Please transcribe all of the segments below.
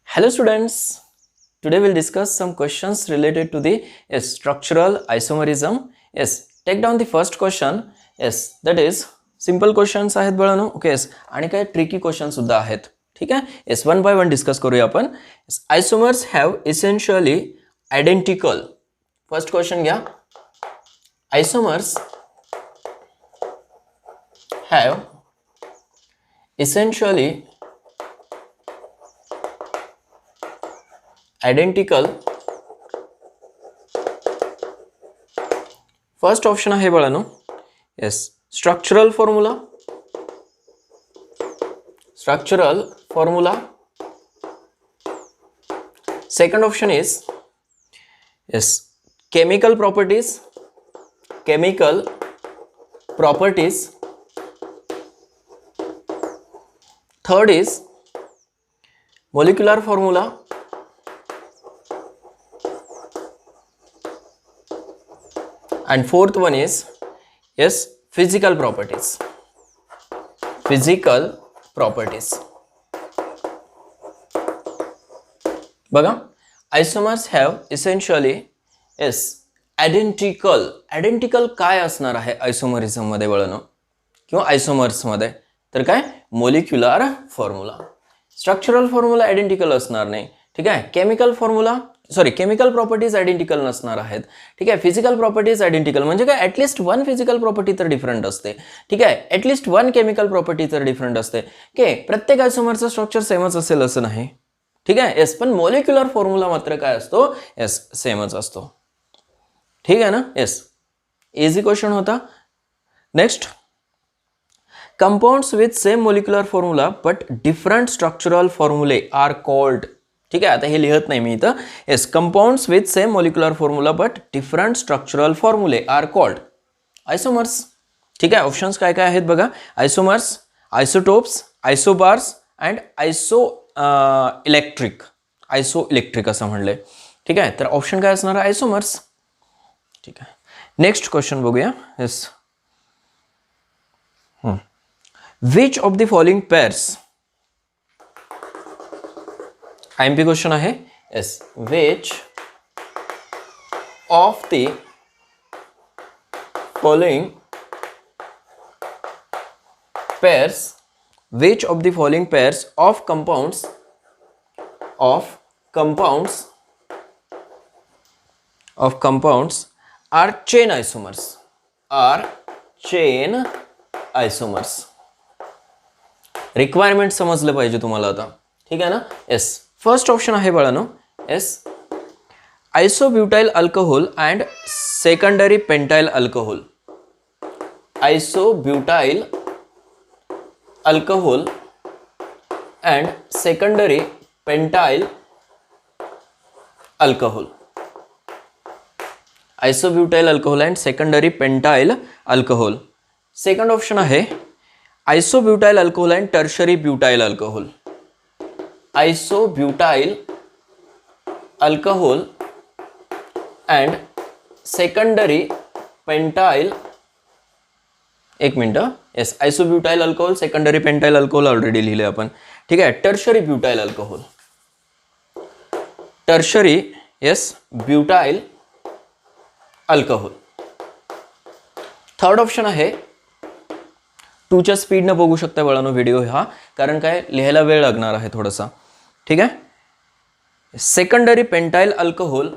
Hello students, today we'll discuss some questions related to the structural isomerism. Yes, take down the first question. Yes, that is simple questions आहेत बाळांनो. Okay yes. आणि काय tricky question सुद्धा आहेत. ठीक आहे. Yes one by one discuss करूया आपण. Isomers have essentially identical. First question घ्या. Isomers have essentially identical. First option आहे बाळांनो. Yes structural formula. Second option is yes chemical properties. Third is molecular formula. And fourth one is yes physical properties. बघा आयसोमर्स have essentially yes identical काय असणार आहे आयसोमरिझम मध्ये बाळांनो किंवा आयसोमर्स मध्ये तर काय molecular formula. Structural formula identical असणार नाही. ठीक आहे. केमिकल प्रॉपर्टीज आयडेंटिकल नसणार आहेत. ठीक आहे. फिजिकल प्रॉपर्टीज आयडेंटिकल म्हणजे काय ॲटलिस्ट वन फिजिकल प्रॉपर्टी तर डिफरंट असते. ठीक आहे. ॲटलिस्ट वन केमिकल प्रॉपर्टी तर डिफरंट असते. ओके प्रत्येक आयसोमरचं स्ट्रक्चर सेमच असेल असं नाही. ठीक आहे. येस पण मोलिक्युलर फॉर्म्युला मात्र काय असतो येस सेमच असतो. ठीक आहे ना. येस इझी क्वेश्चन होता. Next compounds with same molecular formula but different structural formulae are called. ठीक आहे. आता हे लिहत नाही मी इथं. Yes compounds with same molecular formula but different structural फॉर्म्युले आर कॉल्ड आयसोमर्स. ठीक आहे. ऑप्शन्स काय काय आहेत बघा. आयसोमर्स, आयसोटोप्स, आयसोबार्स अँड आयसोइलेक्ट्रिक असं म्हणलंय. ठीक आहे. तर ऑप्शन काय असणार आयसोमर्स. ठीक आहे. नेक्स्ट क्वेश्चन बघूया. Yes Which of the following pairs IMP question आहे. yes which of the following pairs of compounds are chain isomers. Requirement समजलं पाहिजे तुम्हाला आता. ठीक आहे ना. येस फर्स्ट ऑप्शन आहे बाळांनो. Yes isobutyl alcohol and secondary pentyl alcohol. Isobutyl alcohol and secondary pentyl alcohol. Isobutyl alcohol and secondary pentyl alcohol. Second option आहे isobutyl alcohol and tertiary butyl alcohol. Isobutyl alcohol and secondary pentyl. एक मिनटं. Yes isobutyl alcohol secondary pentyl alcohol already लिहिले आपण. ठीक आहे. Tertiary butyl alcohol. Tertiary yes butyl alcohol. Third option आहे टूच्या स्पीडनं बघू शकता बाळांनो व्हिडिओ हा कारण काय लिहायला वेळ लागणार आहे थोडासा. ठीक आहे. Secondary pentyl alcohol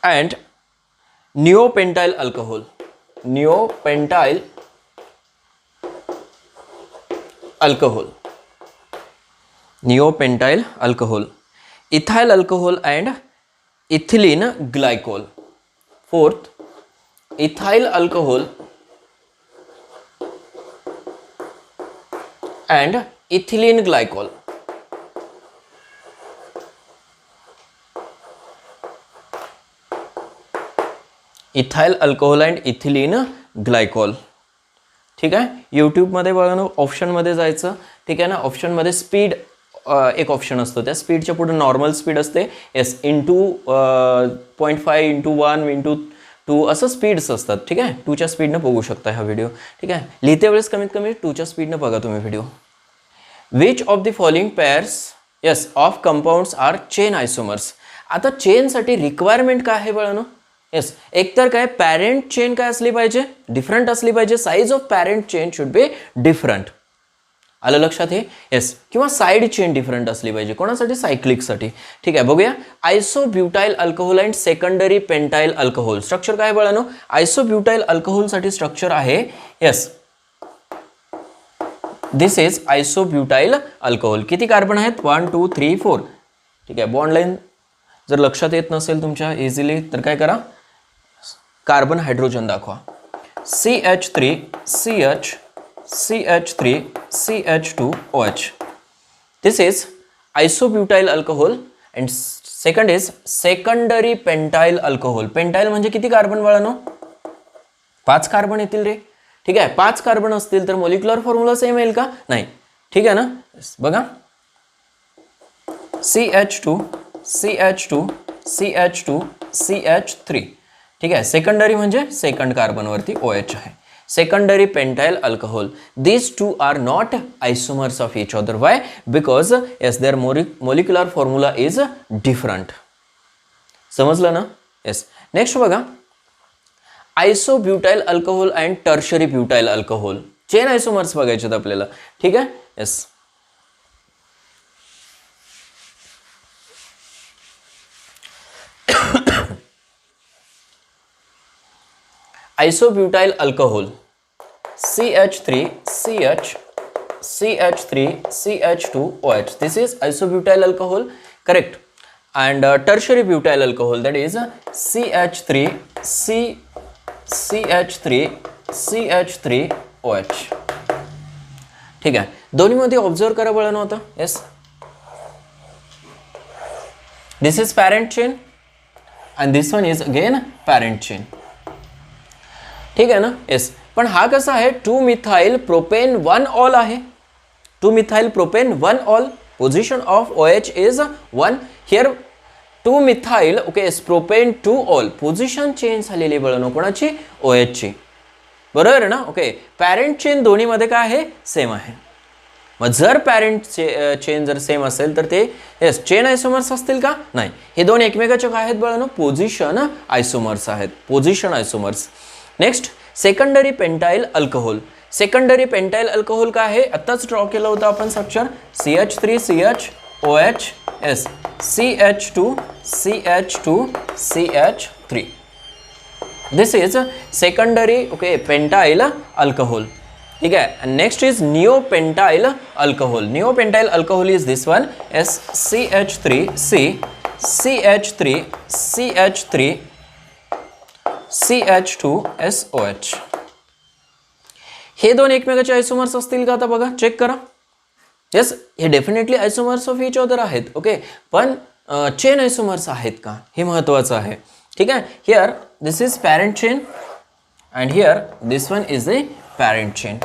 and neopentyl alcohol. Ethyl alcohol and ethylene glycol. Fourth ethyl alcohol and ethylene glycol. Ethyl alcohol and ethylene glycol. ठीक आहे. यूट्यूबमध्ये बघा ऑप्शनमध्ये जायचं. ठीक आहे ना. ऑप्शनमध्ये स्पीड एक ऑप्शन असतो. त्या स्पीडच्या पुढे नॉर्मल स्पीड असते. येस इंटू 0.5 इंटू 1 इंटू 2 असं स्पीड्स असतात. ठीक आहे, 2च्या स्पीडनं बघू शकता हा व्हिडिओ. ठीक आहे, लिहिते वेळेस कमीत कमी 2च्या स्पीडनं बघा तुम्ही video. Which of the following pairs yes of compounds are chain isomers. आता चेनसाठी रिक्वायरमेंट काय आहे बाळांनो? येस, एकतर काय पॅरेंट चेन काय असली पाहिजे, डिफरंट असली पाहिजे. Size of parent chain should be different. आलं लक्षात हे? येस, किंवा साईड चेन डिफरंट असली पाहिजे. कोणासाठी? सायक्लिकसाठी. ठीक आहे, बघूया. Isobutyl alcohol and secondary pentyl alcohol structure काय बाळांनो? आयसोब्युटाइल अल्कोहोलसाठी स्ट्रक्चर आहे yes, this is isobutyl alcohol. किती कार्बन आहेत? 1 2 3 4. ठीक आहे, बॉन्ड लाईन जर लक्षात येत नसेल तुमच्या इझिली तर काय करा, कार्बन हायड्रोजन दाखवा. CH3 CH CH3 CH2OH. This is isobutyl alcohol and second is secondary pentyl alcohol. Pentyl म्हणजे किती कार्बन बाळांनो? 5 कार्बन येतील रे. ठीक आहे, 5 कार्बन असतील तर मॉलिक्युलर फॉर्म्युला सेम येईल का? नाही. ठीक आहे ना, बघा CH2 CH2 CH2 CH3. ठीक आहे, सेकंडरी म्हणजे सेकंड कार्बनवरती OH आहे. Secondary pentyl alcohol. These two are not isomers of each other. Why? Because yes, their molecular formula is different. समजलं ना? Yes. Next बघा, isobutyl alcohol and tertiary butyl alcohol. Chain isomers बघायचे आपल्याला. ठीक आहे? Yes. Isobutyl alcohol CH3 CH CH3 CH2OH. This is isobutyl alcohol, correct? And tertiary butyl alcohol, that is CH3 CH3 CH3OH. ठीक आहे, दोन्हीमध्ये observe करा बाळांनो आता. Yes, this is parent chain and this one is again parent chain. ठीक आहे ना? Yes, पण हा कसा आहे? 2 मिथाइल प्रोपेन 1 ऑल आहे. 2 methyl propane 1 all. Position of OH is 1. Here 2 methyl okay propane 2 all. Position change झालेली बाळांनो कोणाची? OH ची. बरोबर आहे ना? ओके, पॅरेंट चेन दोन्हीमध्ये काय आहे? सेम आहे. मग जर पॅरेंट चेन जर सेम असेल तर ते येस चेन आयसोमर्स असतील का? नाही. हे दोन एकमेकाचे काय आहेत बाळांनो? पोझिशन आयसोमर्स आहेत. Position आयसोमर्स. Next, secondary pentyl alcohol. Secondary pentyl alcohol काय आहे? आत्ताच ड्रॉ केलं होतं आपण structure. CH3 CHOH S CH2 CH2 CH3. This is secondary okay pentyl alcohol. ठीक है. Next is neopentyl alcohol. Neopentyl alcohol is this one, SCH3C CH3 CH3 CH2SOH. हे दोन एकमेकाचे आयसोमर्स असतील का? आता बघा, चेक करा. येस, हे डेफिनेटली आयसोमर्स ऑफ इच अदर आहेत. ओके, पण चेन आयसोमर्स आहेत का हे महत्त्वाचं आहे. ठीक आहे. Here this is parent chain and here this one is the parent chain.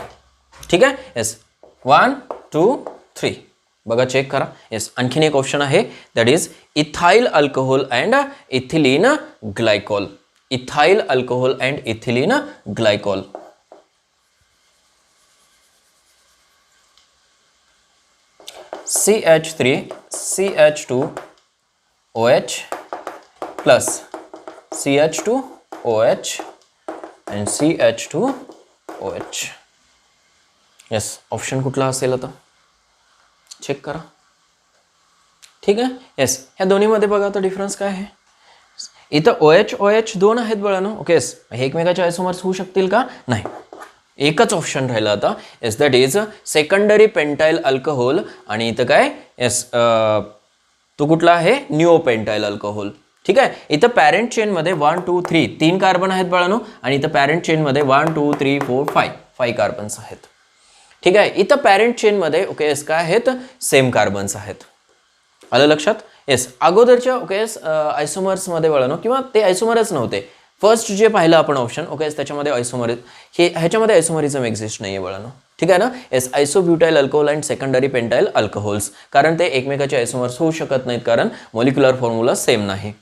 ठीक आहे. येस, 1 2 3 बघा, चेक करा. येस, आणखीन एक ऑप्शन आहे, that is ethyl alcohol and ethylene glycol. Ethyl alcohol and ethylene glycol. CH3 CH2OH plus CH2OH and CH2OH. Yes, option कुठला असेल आता चेक करा. ठीक आहे. येस, ह्या दोन्हीमध्ये बघा आता डिफरन्स काय आहे. इथं OH OH दोन आहेत बाळांनो. ओके, हे एकमेकाचे आयसोमर्स होऊ शकतील का? नाही. एकच ऑप्शन राहिला आता. Yes, that is secondary pentyl alcohol. आणि इथं काय? येस, तो कुठला आहे? निओपेंटाइल अल्कोहोल. ठीक आहे. इथं पॅरेंट चेनमध्ये 1 2 3 3 कार्बन आहेत बाळांनो, आणि इथं पॅरेंट चेनमध्ये 1 2 3 4 5 कार्बन्स आहेत. ठीक आहे. इथं पॅरेंट चेनमध्ये ओके येस काय आहेत? सेम कार्बन्स आहेत. आलं लक्षात? येस, अगोदरच्या ओके आयसोमर्समध्ये बाळांनो, किंवा ते आयसोमरच नव्हते, फर्स्ट जे पाहिलं आपण ऑप्शन ओके त्याच्यामध्ये आयसोमर, हे ह्याच्यामध्ये आयसोमरिझम एक्झिस्ट नाही आहे बाळांनो. ठीक आहे ना. Yes, isobutyl alcohol and secondary pentyl alcohols, कारण ते एकमेकाचे आयसोमर्स होऊ शकत नाहीत, कारण मॉलिक्युलर फॉर्म्युला सेम नाही.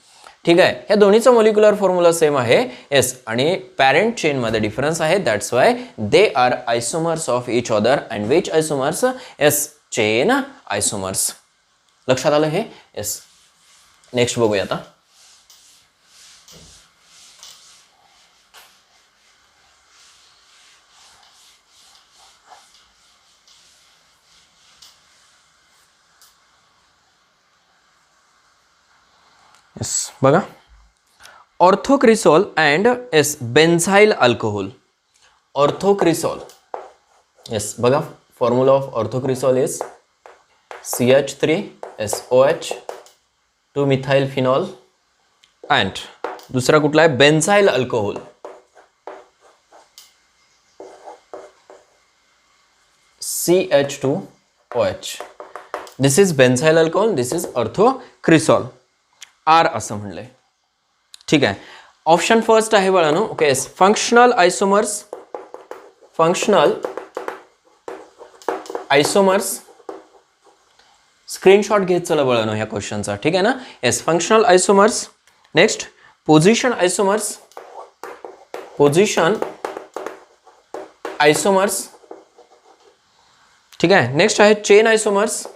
ठीक आहे, ह्या दोन्हीचा मोलिक्युलर फॉर्म्युला सेम आहे येस, आणि पॅरेंट चेन मध्ये डिफरन्स आहे, that's why they are isomers of each other. And which isomers? Yes, chain isomers. लक्षात आलं हे? येस. नेक्स्ट बघूया आता. येस, बघा, orthocresol and yes benzyl alcohol. Orthocresol, yes, बघा, formula of orthocresol is CH3SOH 2 methyl phenol. And दुसरा कुठला आहे? Benzyl alcohol. CH2OH. This is benzyl alcohol, this is orthocresol. आर असं म्हणलंय. ठीक आहे, ऑप्शन फर्स्ट आहे बाळांनो. Okay, functional isomers. Functional आयसोमर्स. Screenshot घेत चला बाळांनो ह्या क्वेश्चनचा. ठीक आहे ना? Yes, functional आयसोमर्स. Next position आयसोमर्स. Position आयसोमर्स. ठीक आहे, नेक्स्ट आहे chain isomers.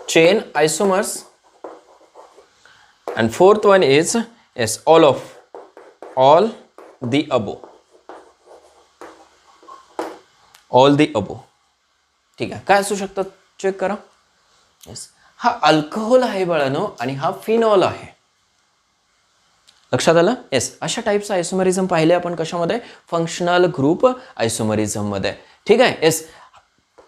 Chain आयसोमर्स. and fourth one is yes all the above. all the above. ठीक आहे, काय असू शकतात चेक करा. येस, हा अल्कोहोल आहे बाळांनो आणि हा फिनॉल आहे. लक्षात आलं? येस, अशा टाईपचं आयसोमरिझम पाहिले आपण कशामध्ये? फंक्शनल ग्रुप आयसोमरिझम मध्ये. ठीक आहे, येस,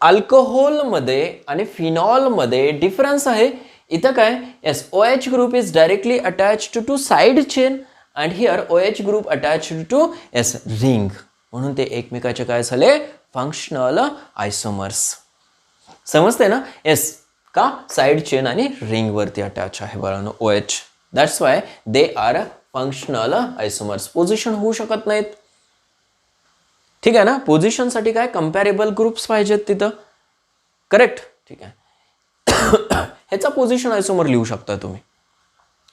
अल्कोहोल मध्ये आणि फिनॉल मध्ये डिफरन्स आहे. इथं काय? Yes, OH group is directly attached to side chain and here OH group attached to yes ring, म्हणून ते एकमेकाचे काय झाले? Functional isomers. समजते ना? येस, का? साइड चेन आणि रिंग वरती अटॅच आहे बाळांनो OH. That's why they are functional isomers. Position होऊ शकत नाहीत. ठीक आहे ना? पोझिशनसाठी काय? कंपॅरेबल ग्रुप्स पाहिजेत तिथं. करेक्ट? ठीक आहे, ह्याचा पोझिशन आयसोमर लिहू शकता तुम्ही.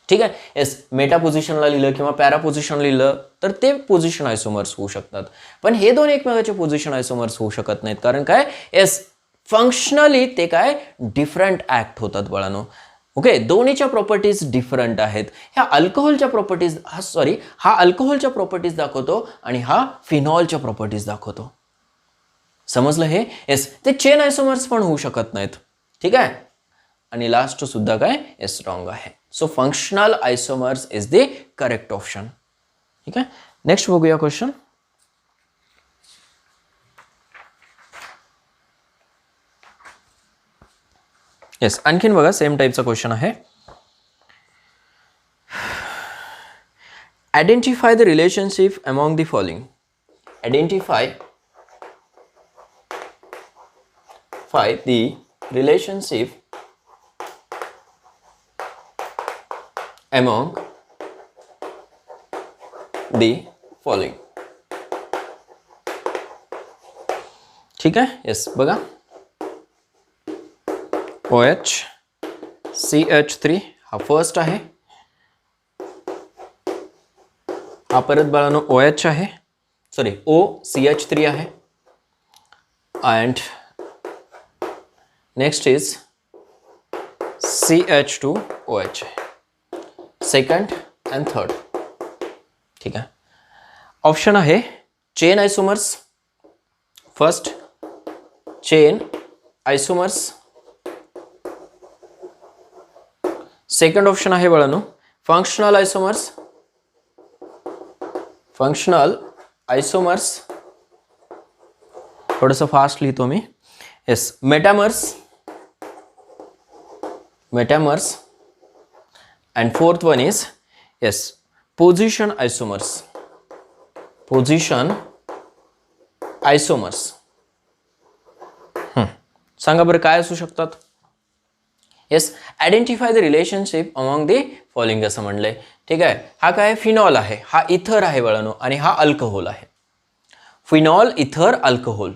ठीक आहे, येस, मेटा पोझिशनला लिहिलं किंवा पॅरा पोझिशन लिहिलं तर ते पोझिशन आयसोमर्स होऊ शकतात. पण हे दोन एकमेकाचे पोझिशन आयसोमर्स होऊ शकत नाहीत. कारण काय? येस, फंक्शनली ते काय? डिफरंट ऍक्ट होतात बाळांनो. ओके, दोन्हीच्या प्रॉपर्टीज डिफरंट आहेत. ह्या अल्कोहोलच्या प्रॉपर्टीज हा अल्कोहोलच्या प्रॉपर्टीज दाखवतो आणि हा फिनॉलच्या प्रॉपर्टीज दाखवतो. समजलं हे? येस, ते चेन आयसोमर्स पण होऊ शकत नाहीत. ठीक आहे, आणि लास्ट सुद्धा काय? येस, रॉंग आहे. So functional आयसोमर्स is the correct option. ठीक आहे, नेक्स्ट बघूया क्वेश्चन. येस, आणखीन बघा, सेम टाईपचा क्वेश्चन आहे. Identify the relationship among the following. Identify the relationship among the following. ठीक आहे, येस, बघा, OH CH3 हा फर्स्ट आहे. हा परत बाळांनो OH आहे, सॉरी OCH3 आहे. अँड नेक्स्ट इज CH2OH आहे. Second and third. ठीक आहे, ऑप्शन आहे chain isomers. First chain isomers. Second option आहे बाळांनो फंक्शनल आयसोमर्स. Functional isomers. थोडंसं फास्ट लिहितो मी. Yes, metamers. Metamers. And fourth one is yes position isomers. Position isomers. सांगा बरं काय असू शकतात? Yes, identify the relationship among the following असं म्हणलंय. ठीक आहे, हा काय? फिनॉल आहे, हा इथर आहे बाळांनो, आणि हा अल्कोहोल आहे. फिनॉल, इथर, अल्कोहोल.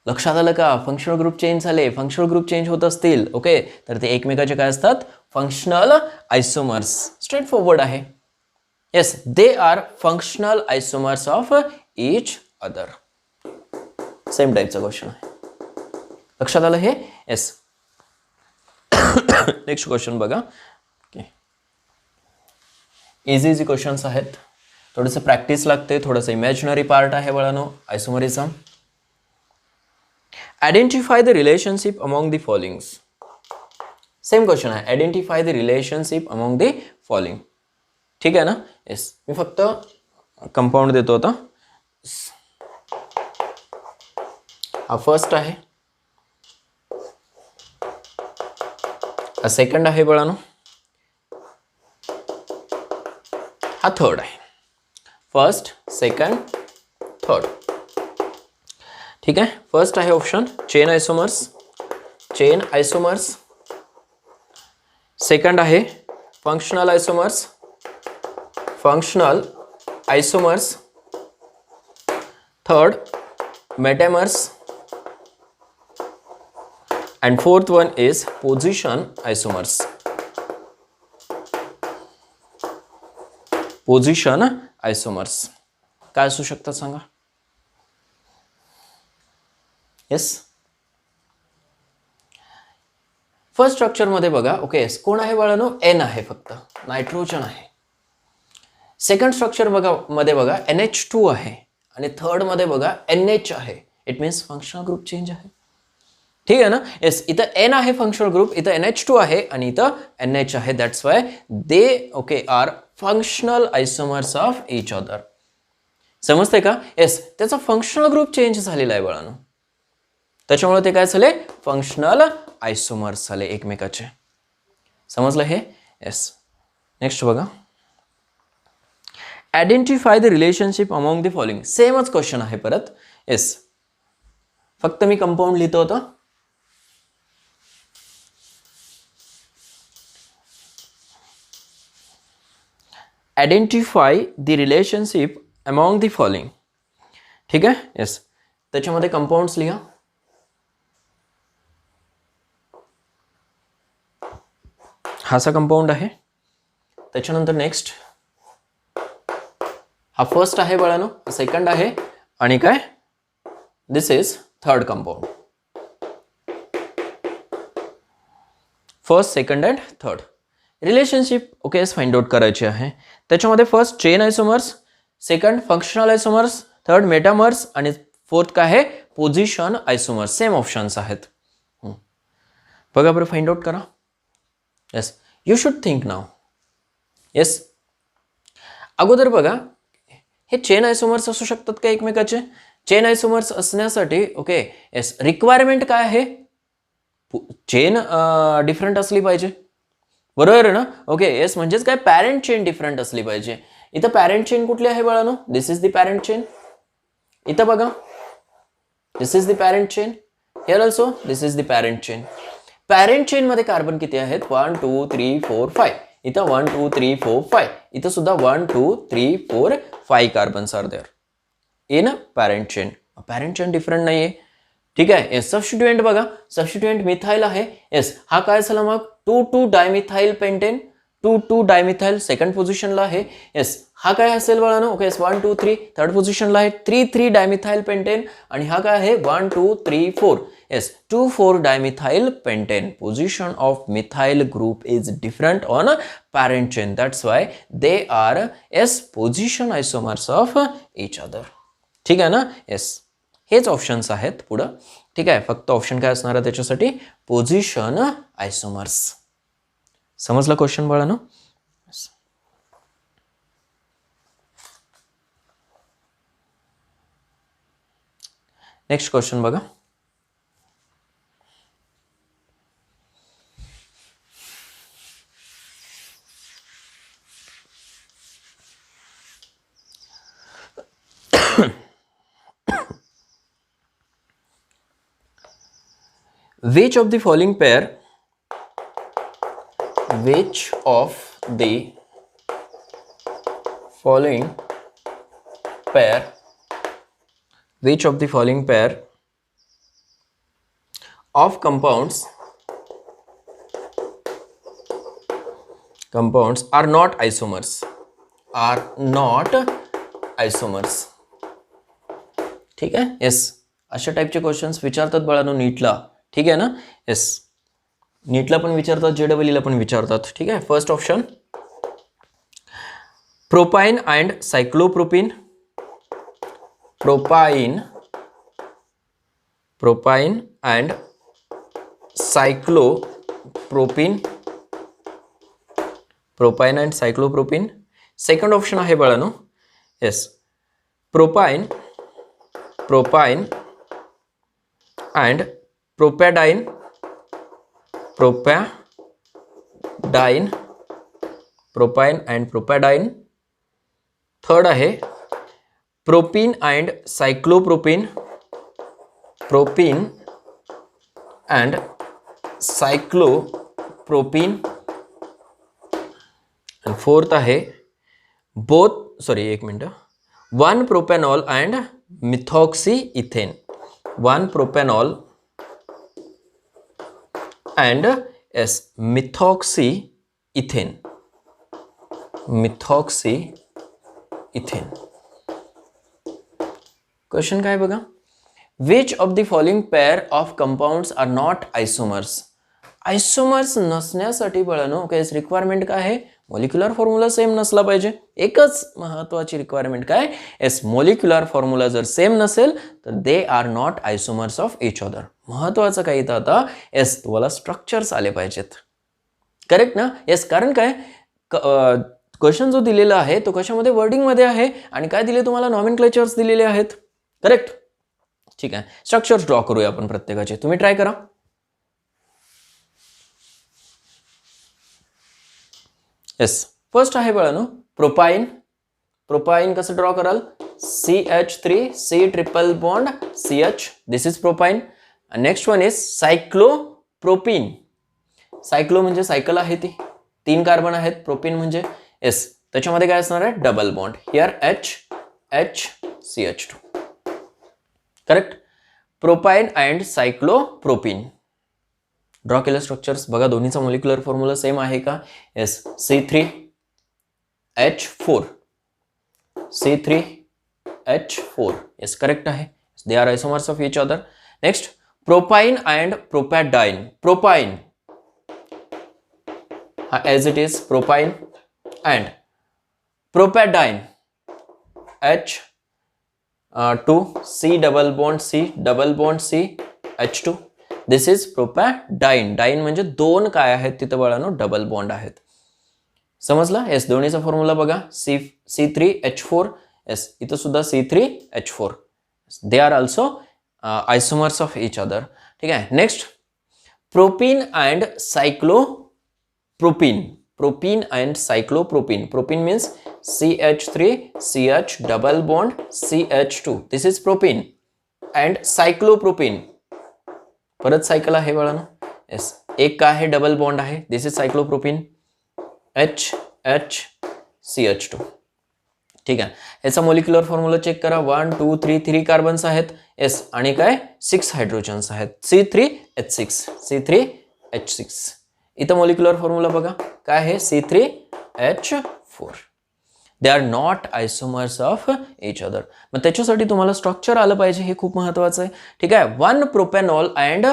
लक्षात आलं का? फंक्शनल ग्रुप चेंज झाले. फंक्शनल ग्रुप चेंज होत असतील ओके तर ते एकमेकाचे काय असतात? Functional isomers. स्ट्रेट फॉरवर्ड आहे. Yes, they are functional isomers of each other. Same टाईपचा क्वेश्चन आहे. लक्षात आलं हे? येस. नेक्स्ट क्वेश्चन बघा. इझी इझी क्वेश्चन्स आहेत. थोडंसं प्रॅक्टिस लागते, थोडंसं इमॅजिनरी पार्ट आहे बाळांनो isomerism. Identify the relationship among the following. Same question आहे. Identify the relationship among the following. ठीक आहे ना? येस, मी फक्त कंपाऊंड देतो आता. हा फर्स्ट आहे, हा सेकंड आहे बाळांनो, हा थर्ड आहे. First, second, third. ठीक आहे. फर्स्ट आहे option chain isomers. Chain isomers. Second आहे functional isomers. Functional isomers. Third metamers. and fourth one is position isomers. Position isomers काय असू शकतात सांगा? येस, फर्स्ट स्ट्रक्चर मध्ये बघा. ओके, कोण आहे बाळांनो? एन आहे, फक्त नायट्रोजन आहे. सेकंड स्ट्रक्चर बघा मध्ये बघा NH2 आहे आणि थर्ड मध्ये बघा NH आहे. It means functional group change आहे. ठीक आहे ना? येस, इथं N आहे फंक्शनल ग्रुप, इथं NH2 आहे आणि इथं NH आहे. That's why they okay are functional isomers of each other. समजते का? येस, त्याचा फंक्शनल ग्रुप चेंज झालेला आहे बाळांनो, त्याच्यामुळे ते काय झाले? फंक्शनल आयसोमर्स झाले एकमेकाचे. समजलं हे? येस. नेक्स्ट बघा. Identify the relationship among the following. सेमच क्वेश्चन आहे परत. येस, फक्त मी कंपाऊंड लिहितो होतो. Identify the relationship among the following. ठीक आहे. येस, त्याच्यामध्ये कंपाऊंड्स लिहा. हा असा कंपाऊंड आहे. त्याच्यानंतर नेक्स्ट हा फर्स्ट आहे बाळांनो, सेकंड आहे आणि काय this is third compound. First, second and third relationship okay find out करायची आहे. त्याच्यामध्ये first chain isomers, second functional isomers, third metamers आणि फोर्थ काय आहे? Position isomers. सेम ऑप्शन्स आहेत. बघा बरं, फाइंड आउट करा. Yes, you should think now. Yes, अगोदर बघा हे चेन आयसोमर्स असू शकतात का एकमेकाचे? चेन आयसोमर्स असण्यासाठी ओके येस रिक्वायरमेंट काय आहे? चेन डिफरंट असली पाहिजे, बरोबर आहे ना? ओके येस, म्हणजेच काय पॅरेंट चेन डिफरंट असली पाहिजे. इथं पॅरेंट चेन कुठली आहे बाळांनो? This is the parent chain. इथं बघा this is the parent chain. Here also this is the parent chain. Parent chain मध्ये कार्बन किती आहेत? 1 2 3 4 5. इथं 1 2 3 4 5. इथं सुद्धा 1 2 3 4 5 carbons are there in parent chain. Parent chain different नाहीये. ठीक आहे. येस, सबस्टिट्युएंट बघा. सबस्टिट्युएंट मिथाइल आहे. येस, हा काय झाला मग? 2 डायमिथाइल पेंटेन. 2 डायमिथाइल सेकंड पोझिशनला आहे. येस, हा काय असेल बाळांनो? ओके 1 2 3 थर्ड पोझिशनला आहे. 3 डायमिथाइल पेंटेन आणि हा काय आहे? 1 2 3 4. Yes, 2 dimethyl pentane. Position of methyl group is different on a parent chain. That's why they are position isomers of each other. ठीक आहे ना? येस, हेच ऑप्शन्स आहेत पुढं. ठीक आहे. फक्त ऑप्शन काय असणार आहे त्याच्यासाठी? Position isomers. समजलं क्वेश्चन बाळांनो? नेक्स्ट क्वेश्चन बघा. Which of the following pair of compounds are not isomers, are not isomers. ठीक आहे. येस, अशा टाईपचे क्वेश्चन्स विचारतात बाळांनो नीटला. ठीक आहे ना. येस, नीटला पण विचारतात, JEE पण विचारतात. ठीक आहे. First option propyne and cyclopropene, propyne and cyclopropene, propyne and cyclopropene. Second option आहे बाळांनो, yes, propyne and propadiene, propyne and propadiene. Third आहे propene and cyclopropene, propene and cyclopropene. आणि फोर्थ आहे एक minute, 1 propanol and methoxy ethane, 1 propanol and methoxy ethane, question काय बघा, which of the following pair of compounds are not isomers. Isomers नसण्यासाठी बाळांनो case requirement काय आहे, मॉलिक्युलर फॉर्म्युला सेम नसला पाहिजे. एकच महत्वाची रिक्वायरमेंट काय, मॉलिक्युलर फॉर्म्युला जर सेम नसेल तर they are not आयसोमर्स of each other. महत्वाचं काय इथं आता, तुम्हाला स्ट्रक्चर्स आले पाहिजेत. करेक्ट ना. कारण काय क्वेश्चन जो दिलेला आहे तो कशामध्ये, वर्डिंग मध्ये आहे, आणि काय दिले तुम्हाला, नॉमेनक्लेचर्स दिलेले आहेत. करेक्ट. ठीक आहे. स्ट्रक्चर्स ड्रॉ करूया आपण प्रत्येकाचे. तुम्ही ट्राय करा. फर्स्ट आहे बाळांनो प्रोपाइन. प्रोपाइन कसं ड्रॉ कराल, CH3C triple bond CH, this is propyne. Next one is cyclopropene. Cyclo म्हणजे सायकल आहे ती, 3 कार्बन आहेत. प्रोपीन म्हणजे त्याच्यामध्ये काय असणार आहे, double bond. Here HCH2. Correct. Propyne and cyclopropene draw केलं स्ट्रक्चर्स बघा. दोन्हीचा मॉलिक्युलर फॉर्म्युला सेम आहे का, C3H4, C3H4. करेक्ट आहे. They are isomers of each other. Next propyne and propadiene. Propyne as it is propyne and propadiene H2C double bond C H2. This is propadiene. Diene म्हणजे 2 काय आहेत तिथं बाळांनो, double bond आहेत. समजला. दोन्हीचा formula बघा, C3H4. इथं सुद्धा C3H4. They are also isomers of each other. ठीक आहे. Next propene and cyclopropene. Propene and cyclopropene. Propene means CH3CH double bond CH2. This is propene. And cyclopropene परत सायकल आहे बाळांनो. एक काय आहे, डबल बॉन्ड आहे. दिस इज सायक्लोप्रोपीन HCH2. ठीक आहे. याचा मॉलिक्युलर फॉर्म्युला चेक करा. 1 2 3 3 कार्बन्स आहेत. आणि काय 6 हायड्रोजन्स आहेत. C3H6. इथं मॉलिक्युलर फॉर्म्युला बघा काय आहे, C3H4. They R not आयसोमर्स of each other. मग त्याच्यासाठी तुम्हाला स्ट्रक्चर आलं पाहिजे, हे खूप महत्वाचं आहे. ठीक आहे. 1 propanol and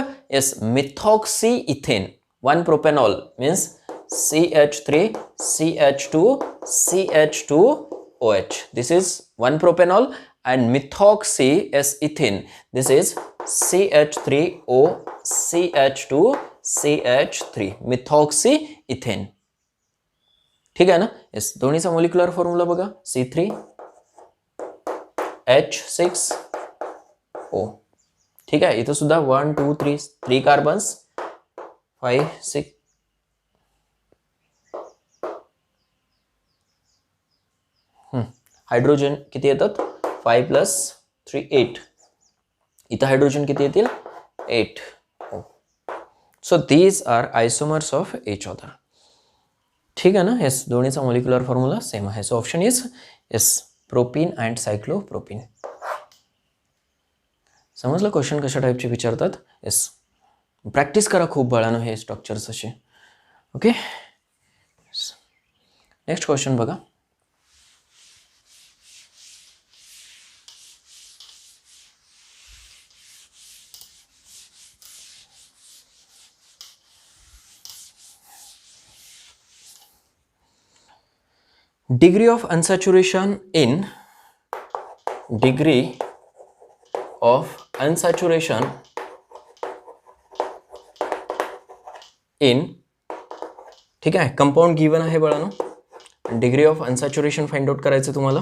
methoxy ethane. 1 propanol means CH3CH2CH2OH. This is 1 propanol and methoxy ethene. This is CH3OCH2CH3 methoxy ethene. ठीक आहे ना. दोन्हीचा मॉलिक्युलर फॉर्म्युला बघा, C3H6O. ठीक आहे. इथं सुद्धा 1 2 3 कार्बन्स, 5 6. हायड्रोजन किती येतात, 5 + 3 8. इथं हायड्रोजन किती येतील, 8. So these are isomers of each other. ठीक आहे ना. दोन्हीचा मॉलिक्युलर फॉर्म्युला सेम आहे. So option is propene and cyclopropene. समजलं क्वेश्चन कशा टाईपचे विचारतात. प्रॅक्टिस करा खूप बाळांनो हे स्ट्रक्चर्स असे. ओके, नेक्स्ट क्वेश्चन बघा. Degree of unsaturation in ठीक आहे कंपाऊंड गिवन आहे बाळांनो. Degree of unsaturation find out करायचं तुम्हाला.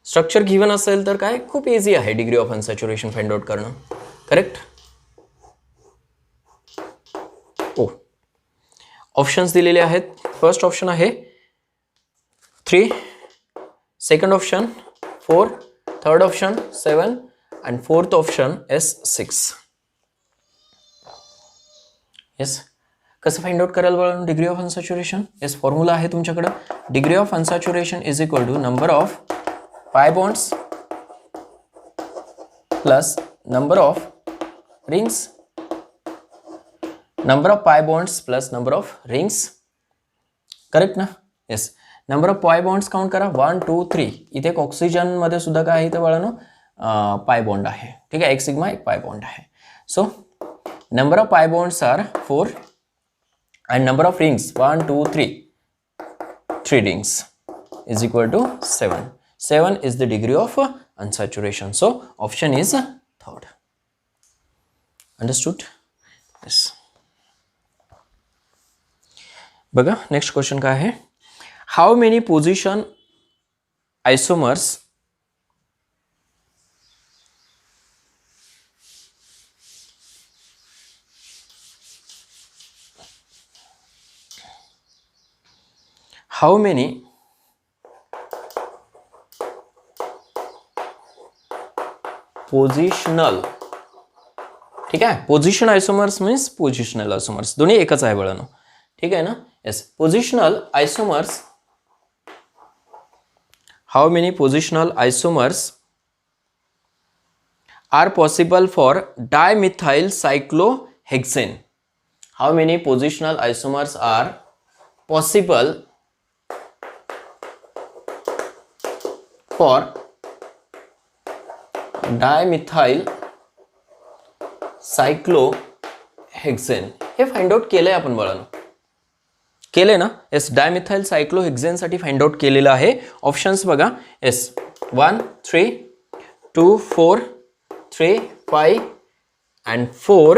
स्ट्रक्चर गिवन असेल तर काय खूप इझी आहे degree of unsaturation find out करणं. करेक्ट. ओ, ऑप्शन्स दिलेले आहेत. फर्स्ट ऑप्शन आहे 3, second option 4, third option 7 and fourth option is 6. Yes, कसं फाइंड आउट कराल बघा degree of unsaturation. Yes, formula आहे तुमच्याकडे. Degree of unsaturation is equal to number of pi bonds plus number of rings. Number of pi bonds plus number of rings. Correct ना. Yes, number of pi bonds count करा. 1 2 3. इथे एक oxygen मध्ये सुद्धा काय आहे इथे बाळांनो पाय बॉन्ड आहे. ठीक आहे, एक सिग्मा एक पाय बॉन्ड आहे. So number of pi bonds R 4 and number of rings 1 2 3 rings is equal to 7. 7 is the degree of unsaturation. So option is third. Understood? Yes. बघा नेक्स्ट क्वेश्चन काय आहे. How many position isomers how many positional, ठीक आहे, position isomers means positional isomers दोन्ही एकच आहे बाळांनो. ठीक आहे ना. Yes, positional isomers. How many positional isomers are possible for dimethyl cyclohexane. How many positional isomers are possible for dimethyl cyclohexane. हे फाइंड आउट केलंय आपण बाळांनो. केले ना. येस, डायमिथाइल सायक्लोहेक्सेन साठी फाइंड आउट केलेलं आहे. ऑप्शन्स बघा. Yes, 1 3 2 4 3 5 and 4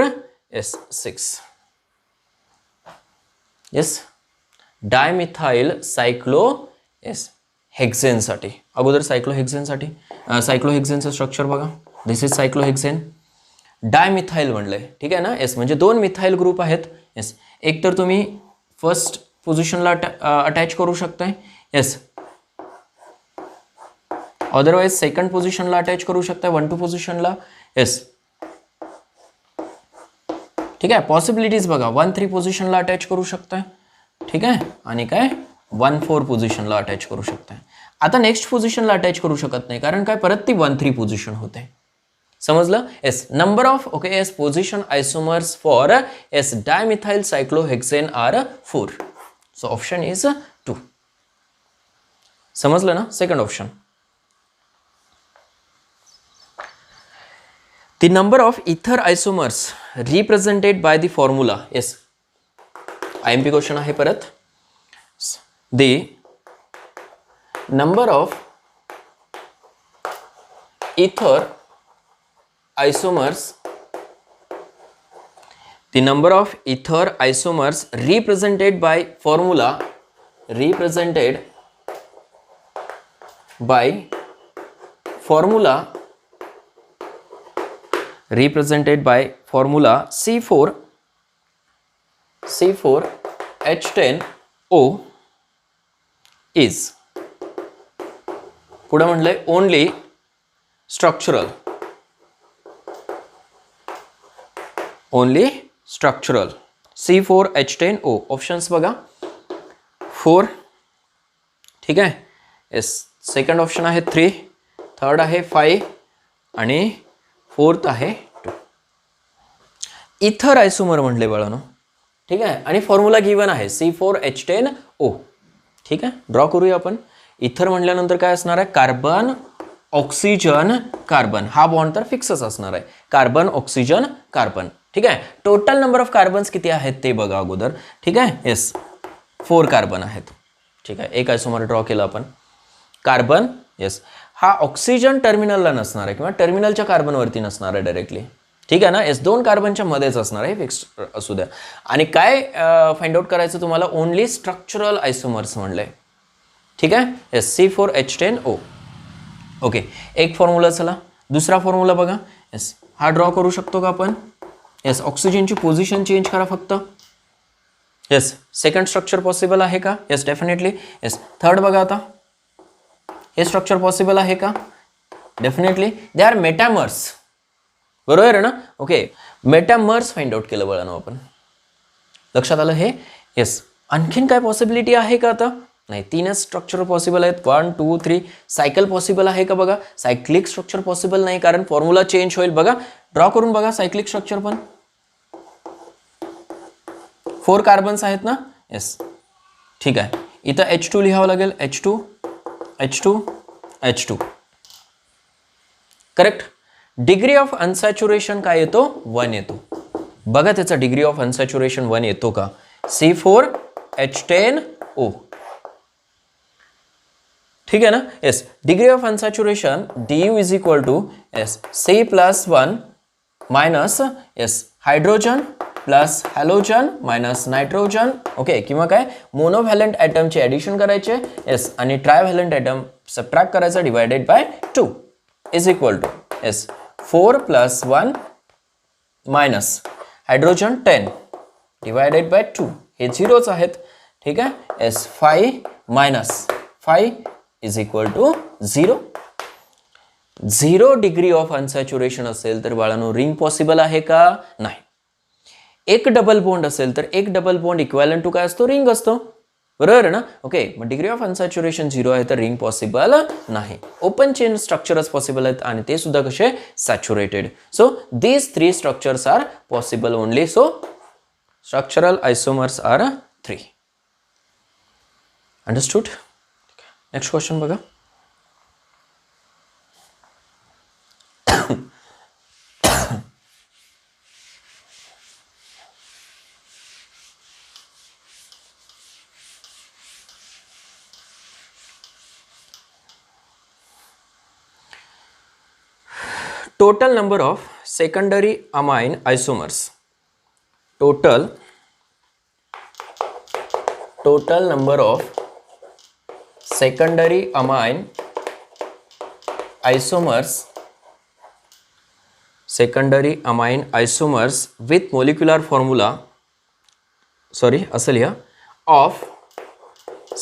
is 6. Yes, dimethyl cyclo yes hexane साठी. अगोदर सायक्लोहेक्सेन साठी सायक्लोहेक्सेनचं स्ट्रक्चर बघा. This is cyclohexane. डायमिथाइल म्हणलंय. ठीक आहे ना. येस, म्हणजे 2 मिथाइल ग्रुप आहेत. येस, एक तर तुम्ही फर्स्ट पोझिशनला अटॅच करू शकताय. येस, अदरवाइज सेकंड पोझिशनला अटॅच करू शकताय 1 2 पोझिशनला. येस, ठीक आहे. पॉसिबिलिटीज बघा. 1 3 पोझिशनला अटॅच करू शकताय. ठीक आहे, आणि काय 1 4 पोझिशनला अटॅच करू शकताय. आता नेक्स्ट पोझिशनला अटॅच करू शकत नाही कारण काय परत ती 1 3 पोझिशन होते. समजलं. Yes, number of okay yes position isomers for yes dimethyl cyclohexane are 4. So option is 2. समजलं ना. Second option. The number of ether isomers represented by the formula. Yes, IMP question आहे परत. The number of ether isomers, the number of ether isomers represented by formula C4H10O is पुढे म्हणलंय only structural. Only structural C4H10O. Options बघा. 4, ठीक आहे. Yes, second option आहे 3, third आहे 5 आणि फोर्थ आहे 2. इथर आयसोमर म्हटले बाळांनो, ठीक आहे. आणि फॉर्म्युला गिवन आहे C4H10O. ठीक आहे, ड्रॉ करूया आपण. इथर म्हटल्यानंतर काय असणार आहे, कार्बन ऑक्सिजन कार्बन, हा बॉन्ड तर फिक्सच असणार आहे, कार्बन ऑक्सिजन कार्बन. ठीक आहे, टोटल नंबर ऑफ कार्बन्स किती आहेत ते बघा अगोदर. ठीक आहे, येस 4 कार्बन आहेत. ठीक आहे, एक आयसोमर ड्रॉ केलं आपण. कार्बन, येस, हा ऑक्सिजन टर्मिनलला नसणार आहे किंवा टर्मिनलच्या कार्बनवरती नसणार आहे डायरेक्टली. ठीक आहे ना, येस 2 कार्बनच्या मध्येच असणार आहे, फिक्स असू द्या. आणि काय फाइंड आउट करायचं तुम्हाला, ओनली स्ट्रक्चरल आयसोमर्स म्हणलंय. ठीक आहे, येस C4H10O. ओके, एक फॉर्म्युला. चला दुसरा फॉर्म्युला बघा. येस, हा ड्रॉ करू शकतो का आपण. येस, ऑक्सिजनची पोझिशन चेंज करा फक्त. येस, सेकंड स्ट्रक्चर पॉसिबल आहे का. Yes definitely. येस, थर्ड बघा आता, हे स्ट्रक्चर पॉसिबल आहे का. Definitely they are metamers. बरोबर आहे ना. ओके, मेटामर्स फाइंड आउट केलं बघा ना आपण. लक्षात आलं हे. येस, आणखीन काय पॉसिबिलिटी आहे का आता. नाही, 3च स्ट्रक्चर पॉसिबल आहेत. 1 2 3. सायकल पॉसिबल आहे का बघा. सायक्लिक स्ट्रक्चर पॉसिबल नाही, कारण फॉर्म्युला चेंज होईल. बघा ड्रॉ करून बघा सायक्लिक स्ट्रक्चर पण. 4 कार्बन्स आहेत ना. येस, ठीक आहे. इथं H2 लिहावं लागेल. H2 H2 H2. Correct. Degree of unsaturation काय येतो, 1 येतो. बघा त्याचा डिग्री ऑफ अनसॅच्युरेशन 1 येतो का. C4H10O. ठीक आहे ना. Yes, degree of unsaturation DU is equal to yes C+1 minus yes hydrogen plus halogen minus nitrogen. Okay, किंवा काय मोनोव्हॅलंट ॲटमचे ॲडिशन करायचे. येस, आणि ट्रायव्हॅलंट ॲटम सबट्रॅक्ट करायचा divided by 2 is equal to yes 4 + 1 minus hydrogen 10 divided by 2. हे झिरोच आहेत. ठीक आहे. Yes, 5 minus 5 is equal to 0. 0 degree of unsaturation असेल तर बाळांनो रिंग पॉसिबल आहे का. नाही. एक डबल बॉन्ड असेल तर एक डबल बॉन्ड इक्वॅलंट टू काय असतो, रिंग असतो. बरोबर आहे ना. ओके, मग डिग्री ऑफ अनसॅच्युरेशन 0 आहे तर रिंग पॉसिबल नाही. ओपन चेन स्ट्रक्चरच पॉसिबल आहेत आणि ते सुद्धा कसे, saturated. So these 3 structures are possible only. So structural isomers are 3. Understood. Next question बघा. Total number of secondary amine isomers. Total number of secondary amine isomers. Secondary amine isomers with molecular formula. Sorry, असं लिहा of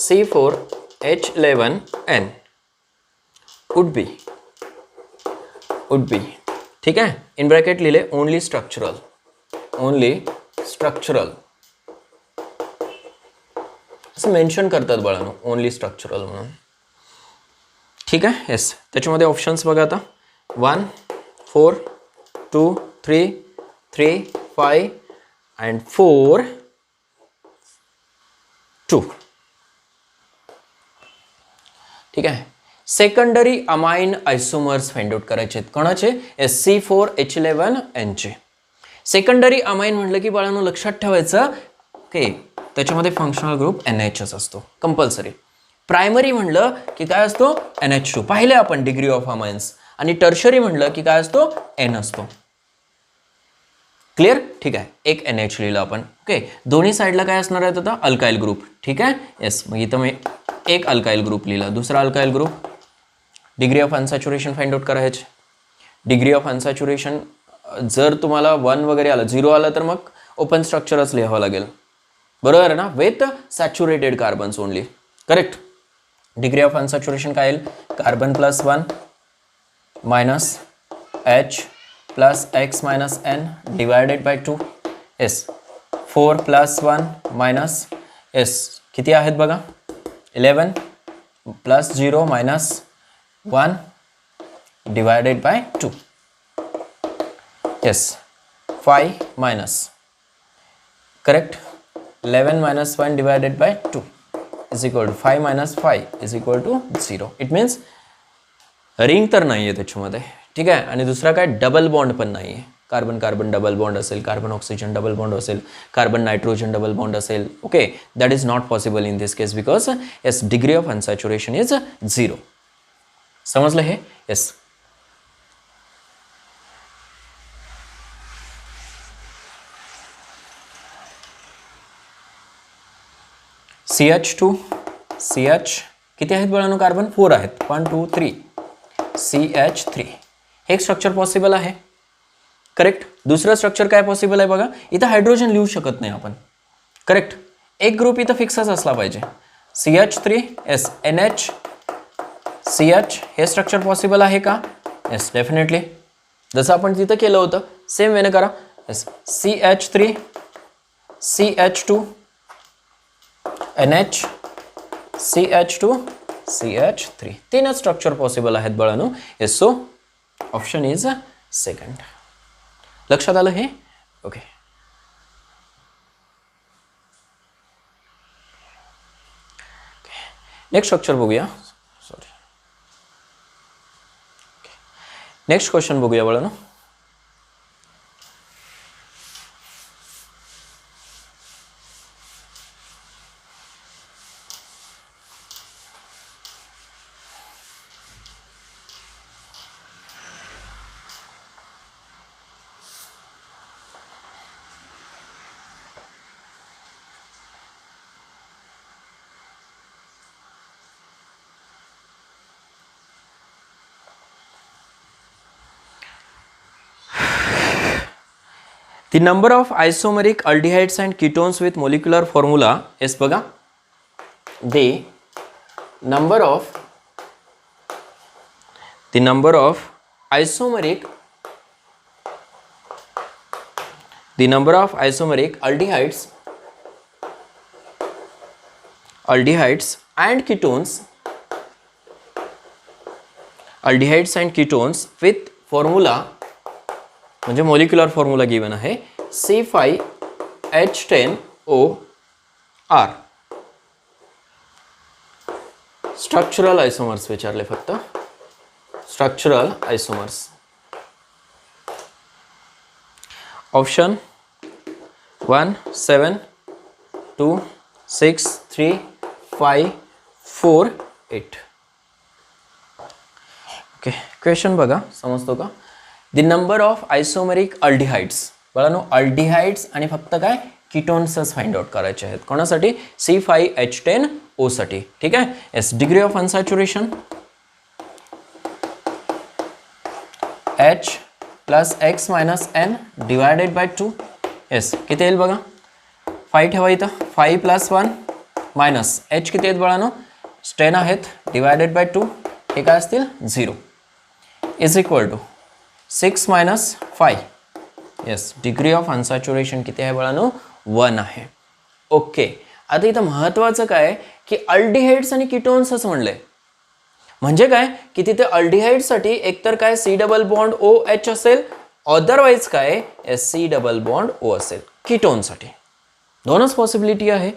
C4H11N would be. ठीक आहे. In bracket लिहिले only structural. असं mention करतात बाळांनो, only structural म्हणून. ठीक आहे. येस, त्याच्यामध्ये ऑप्शन्स बघा आता. 1 4 2 3 3 5 अँड 4 2. ठीक आहे. सेकंडरी अमाइन आयसोमर्स फाइंड आउट करायचे आहेत. कोणाचे, C4H11N चे. सेकंडरी अमाइन म्हटलं की बाळांनो लक्षात ठेवायचं की त्याच्यामध्ये फंक्शनल ग्रुप NH असतो कंपल्सरी. प्रायमरी म्हणलं की काय असतो, NH2 पाहिले आपण डिग्री ऑफ अमाइन्स. आणि टर्शरी म्हणलं की काय असतो, N असतो. क्लिअर. ठीक आहे, एक NH लिहिलं आपण. ओके, दोन्ही साईडला काय असणार आहेत आता, अल्काइल ग्रुप. ठीक आहे. येस, मग इथं मी एक अल्काइल ग्रुप लिहिला, दुसरा alkyl group. Degree of unsaturation find out करायचे. डिग्री ऑफ अनसॅच्युरेशन जर तुम्हाला 1 वगैरे आलं, 0 आलं तर मग ओपन स्ट्रक्चरच लिहावं लागेल. बरोबर आहे ना. With saturated carbons only. Correct. Degree of unsaturation काय येईल, carbon +1 minus H plus X minus N divided by 2. Yes, 4 + 1 minus yes किती आहेत बघा, 11 plus 0 minus 1 divided by 2. Yes, 5 minus, correct, 11 minus 1 divided by 2 is equal to 5 minus 5 is equal to 0. It means ring तर नाही आहे त्याच्यामध्ये, ठीक आहे. आणि दुसरा काय, डबल बॉन्ड पण नाही आहे. कार्बन कार्बन डबल बॉन्ड असेल, कार्बन ऑक्सिजन डबल बॉन्ड असेल, कार्बन नायट्रोजन डबल बॉन्ड असेल. Okay, that is not possible in this case because yes degree of unsaturation is 0. समजलं हे? येस. CH2 CH किती आहेत बाळांनो? कार्बन 4 आहेत. 1 2 3 CH3 हे एक स्ट्रक्चर पॉसिबल आहे, करेक्ट. दुसरं स्ट्रक्चर काय पॉसिबल आहे बघा, इथं हायड्रोजन लिहू शकत नाही आपण, करेक्ट. एक ग्रुप इथं फिक्सच असला पाहिजे. CH3 S NH CH हे स्ट्रक्चर पॉसिबल आहे का? Yes, definitely. जसं आपण तिथं केलं होतं सेम वेने करा. Yes, CH3 CH2 NH CH2 CH3 तीनच स्ट्रक्चर पॉसिबल आहेत बाळांनो. Yes, so option is second. लक्षात आलं हे? ओके. नेक्स्ट स्ट्रक्चर बघूया. सॉरी, नेक्स्ट क्वेश्चन बघूया बाळांनो. The number of isomeric aldehydes and ketones with molecular formula is बघा, the number of isomeric aldehydes and ketones with formula म्हणजे molecular formula given आहे C5H10OR. Structural आयसोमर्स विचारले फक्त, structural आयसोमर्स. Option 1 7 2 6 3 5 4 8. Okay, question बघा, समजतो का? द नंबर ऑफ आयसोमेरिक अल्डिहाइड्स, बघा aldehydes आणि फक्त काय कीटोन्सच फाइंड आउट करायचे आहेत. कोणासाठी? C5H10O साठी, ठीक आहे. Yes, degree of unsaturation H plus X minus N divided by 2. Yes, किती येईल बघा, 5 ठेवा इथं, 5 प्लस 1 मायनस H किती आहेत बाळांनो? 10 आहेत, डिवायडेड बाय 2 हे काय असतील? 0 is equal to 6 minus 5. Yes, degree of unsaturation किती आहे बाळांनो? 1 आहे. ओके, आता इथं महत्त्वाचं काय की अल्डिहाइड्स आणि कीटोन्सच म्हणले, म्हणजे काय की तिथे अल्डिहाइडसाठी एकतर काय C डबल बॉन्ड OH असेल, अदरवाइज काय SC डबल बॉन्ड O असेल. कीटोनसाठी दोनच पॉसिबिलिटी आहे.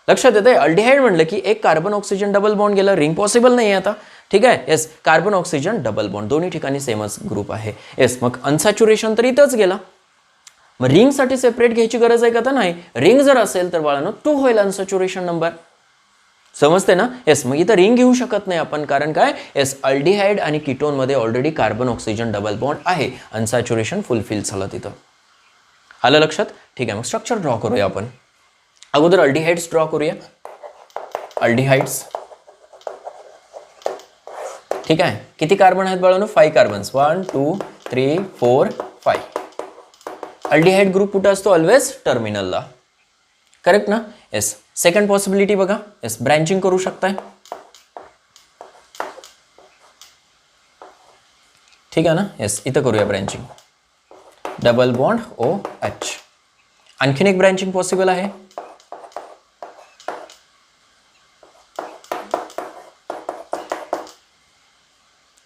लक्षात येते? अल्डिहाइड म्हणलं की एक कार्बन ऑक्सिजन डबल बॉन्ड गेला, रिंग पॉसिबल नाही आता, ठीक आहे. Yes, carbon oxygen double bond दोन्ही ठिकाणी सेमच ग्रुप आहे. येस, मग अनसॅच्युरेशन तर इथंच गेला. मग रिंगसाठी सेपरेट घ्यायची गरज आहे का? तर नाही. रिंग जर असेल तर बाळांनो 2 होईल अनसॅच्युरेशन नंबर. समजते ना? येस, मग इथं रिंग घेऊ शकत नाही आपण, कारण काय येस अल्डिहाइड आणि कीटोनमध्ये already carbon oxygen double bond आहे. अनसॅच्युरेशन फुलफिल झालं तिथं. आलं लक्षात? ठीक आहे, मग स्ट्रक्चर ड्रॉ करूया आपण. अगोदर अल्डिहाइड्स ड्रॉ करूया. अल्डिहाइड्स, ठीक आहे. किती कार्बन आहेत बाळांनो? 5 कार्बन्स. 1 2 3 4 5. अल्डिहाइड ग्रुप कुठं असतो? ऑलवेज टर्मिनलला, करेक्ट ना? येस. सेकंड पॉसिबिलिटी बघा, येस ब्रँचिंग करू शकताय, ठीक आहे ना? येस, इथं करूया ब्रँचिंग. Double bond OH. आणखीन एक ब्रँचिंग पॉसिबल आहे.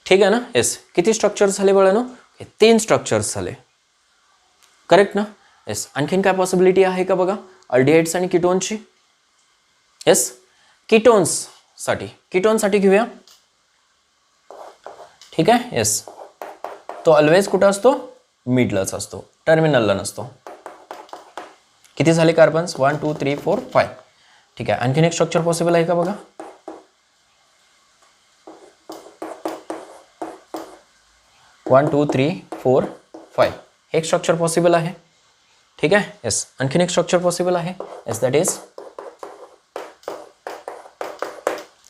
ठीक आहे ना? येस, किती स्ट्रक्चर्स झाले बाळांनो? 3 स्ट्रक्चर्स झाले. करेक्ट ना? येस. आणखीन काय पॉसिबिलिटी आहे का बघा अल्डिहाइड्स आणि किटोनची? येस, किटोनसाठी घेऊया. ठीक आहे. येस, तो ऑलवेज कुठं असतो? मिडलाच असतो, टर्मिनलला नसतो. किती झाले कार्बन्स? 1 2 3 4 5. ठीक आहे. आणखीन एक स्ट्रक्चर पॉसिबल आहे का बघा? 1 2 3 4 5 एक स्ट्रक्चर पॉसिबल आहे. ठीक आहे. येस. आणखीन एक स्ट्रक्चर पॉसिबल आहे. Yes, that is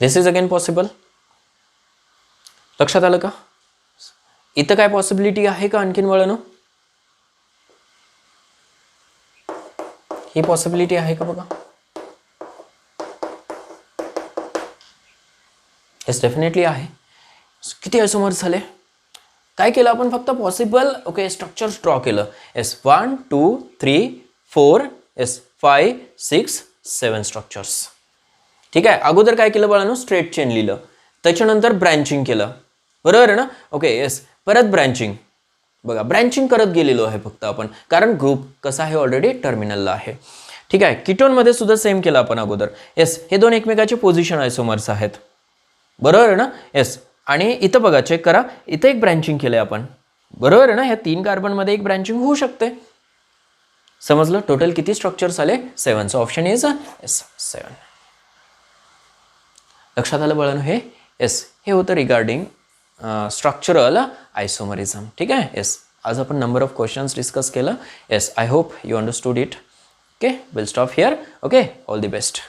this is again possible. लक्षात आलं का? इथं काय पॉसिबिलिटी आहे का आणखीन वळणं? ही पॉसिबिलिटी आहे का बघा? येस, डेफिनेटली आहे. किती आयसोमर्स झाले? काय केलं आपण? फक्त पॉसिबल स्ट्रक्चर ड्रॉ केलं. Yes, 1 2 3 4 yes 5 6 7 structures. ठीक आहे. अगोदर काय केलं बाळांनो? स्ट्रेट चेन लिहिलं, त्याच्यानंतर ब्रँचिंग केलं, बरोबर आहे ना? ओके. येस, परत ब्रँचिंग. बघा, ब्रँचिंग करत गेलेलो आहे फक्त आपण, कारण ग्रुप कसा आहे? ऑलरेडी टर्मिनलला आहे. ठीक आहे. किटोनमध्ये सुद्धा सेम केलं आपण अगोदर. येस, हे दोन एकमेकाचे पोझिशन आयसोमर्स आहेत, बरोबर आहे ना? येस. आणि इथं बघा, चेक करा, इथं एक ब्रँचिंग केलंय आपण, बरोबर आहे ना? ह्या 3 कार्बनमध्ये एक ब्रँचिंग होऊ शकते. समजलं? टोटल किती स्ट्रक्चर्स आले? 7. So option is yes 7. लक्षात आलं बाळांनो हे? येस, हे होतं रिगार्डिंग स्ट्रक्चरल आयसोमरिझम. ठीक आहे. येस, आज आपण नंबर ऑफ क्वेश्चन्स डिस्कस केलं. Yes, I hope you understood it. Okay, will stop here. Okay, all the best.